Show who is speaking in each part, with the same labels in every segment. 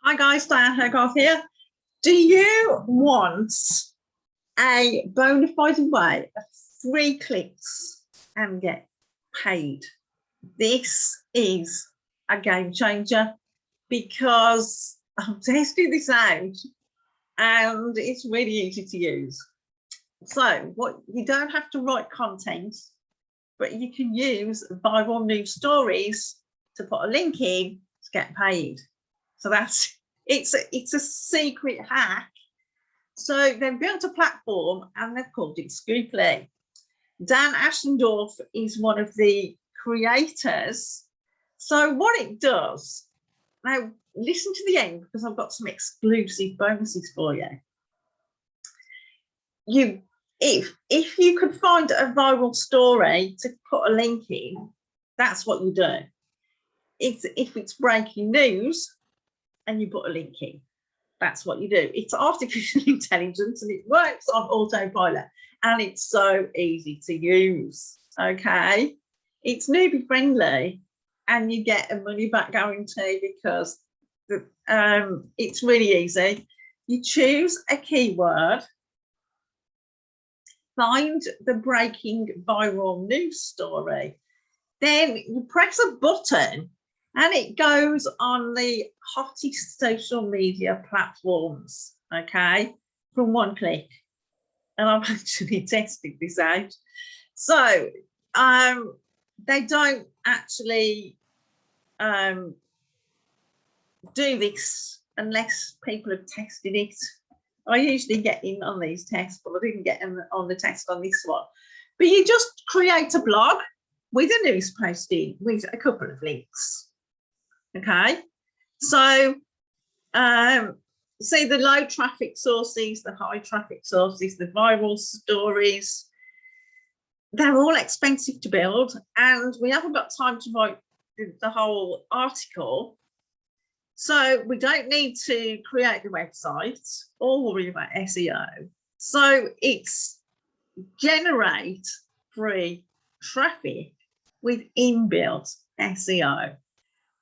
Speaker 1: Hi guys, Diane Hogarth here. Do you want a bona fide way of 3 clicks and get paid? This is a game changer because I'm testing this out and it's really easy to use. So you don't have to write content, but you can use viral news stories to put a link in to get paid. So it's a secret hack. So they've built a platform and they've called it Scooply. Dan Ashendorf is one of the creators. So what it does, now listen to the end because I've got some exclusive bonuses for you. If you could find a viral story to put a link in, that's what you do. If it's breaking news and you put a link in, that's what you do. It's artificial intelligence and it works on autopilot and it's so easy to use. Okay, it's newbie friendly and you get a money back guarantee because it's really easy. You choose a keyword, find the breaking viral news story, then you press a button and it goes on the hottest social media platforms, okay, from 1 click. And I've actually tested this out. So they don't actually do this unless people have tested it. I usually get in on these tests, but I didn't get in on the test on this one. But you just create a blog with a news posting with a couple of links. Okay, so see the low traffic sources, the high traffic sources, the viral stories, they're all expensive to build and we haven't got time to write the whole article. So we don't need to create the website or worry about SEO. So it's generate free traffic with inbuilt SEO.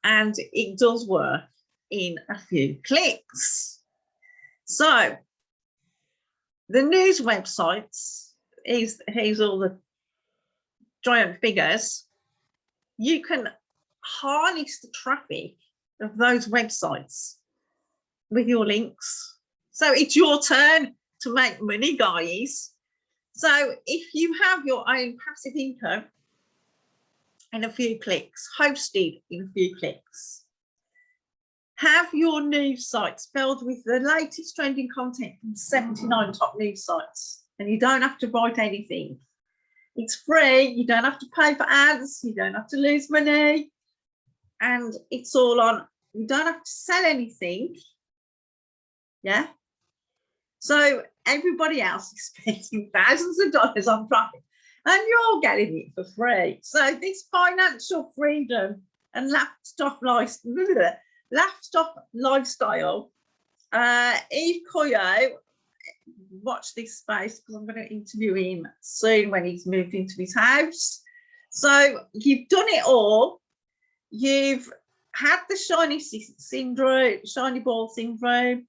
Speaker 1: And it does work in a few clicks. So the news websites, here's all the giant figures. You can harness the traffic of those websites with your links. So it's your turn to make money, guys. So if you have your own passive income in a few clicks, hosted in a few clicks, have your news sites filled with the latest trending content from 79 top news sites, and you don't have to write anything. It's free, you don't have to pay for ads, you don't have to lose money, and it's all on. You don't have to sell anything. Yeah. So everybody else is spending thousands of dollars on traffic and you're getting it for free. So this financial freedom and laptop lifestyle, Eve Koyo, watch this space because I'm going to interview him soon when he's moved into his house. So you've done it all. You've had the shiny ball syndrome.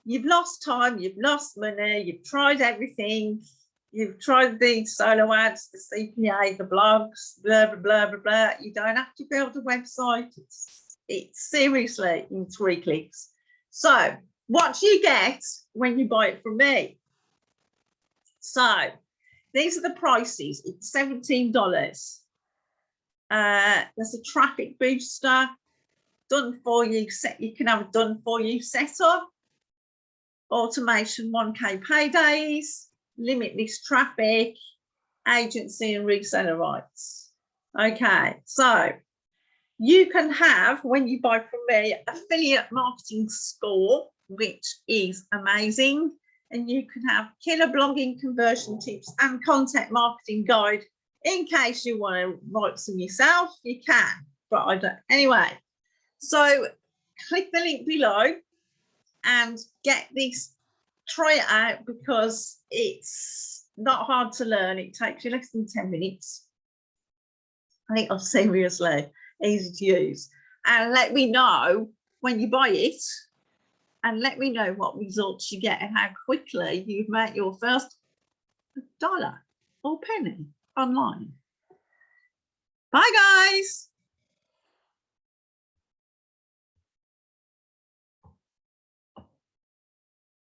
Speaker 1: You've lost time, you've lost money, you've tried everything. You've tried the solo ads, the CPA, the blogs, blah, blah, blah, blah, blah. You don't have to build a website. It's seriously in 3 clicks. So what do you get when you buy it from me? So these are the prices. It's $17. There's a traffic booster done for you. You can have it done for you setup. Automation 1K paydays. Limitless traffic, agency and reseller rights. Okay, so you can have, when you buy from me, affiliate marketing score, which is amazing, and you can have killer blogging conversion tips and content marketing guide in case you want to write some yourself. You can, but I don't. Anyway, so click the link below and get this. Try it out because it's not hard to learn. It takes you less than 10 minutes. I think seriously easy to use. And let me know when you buy it and let me know what results you get and how quickly you've made your first dollar or penny online. Bye guys.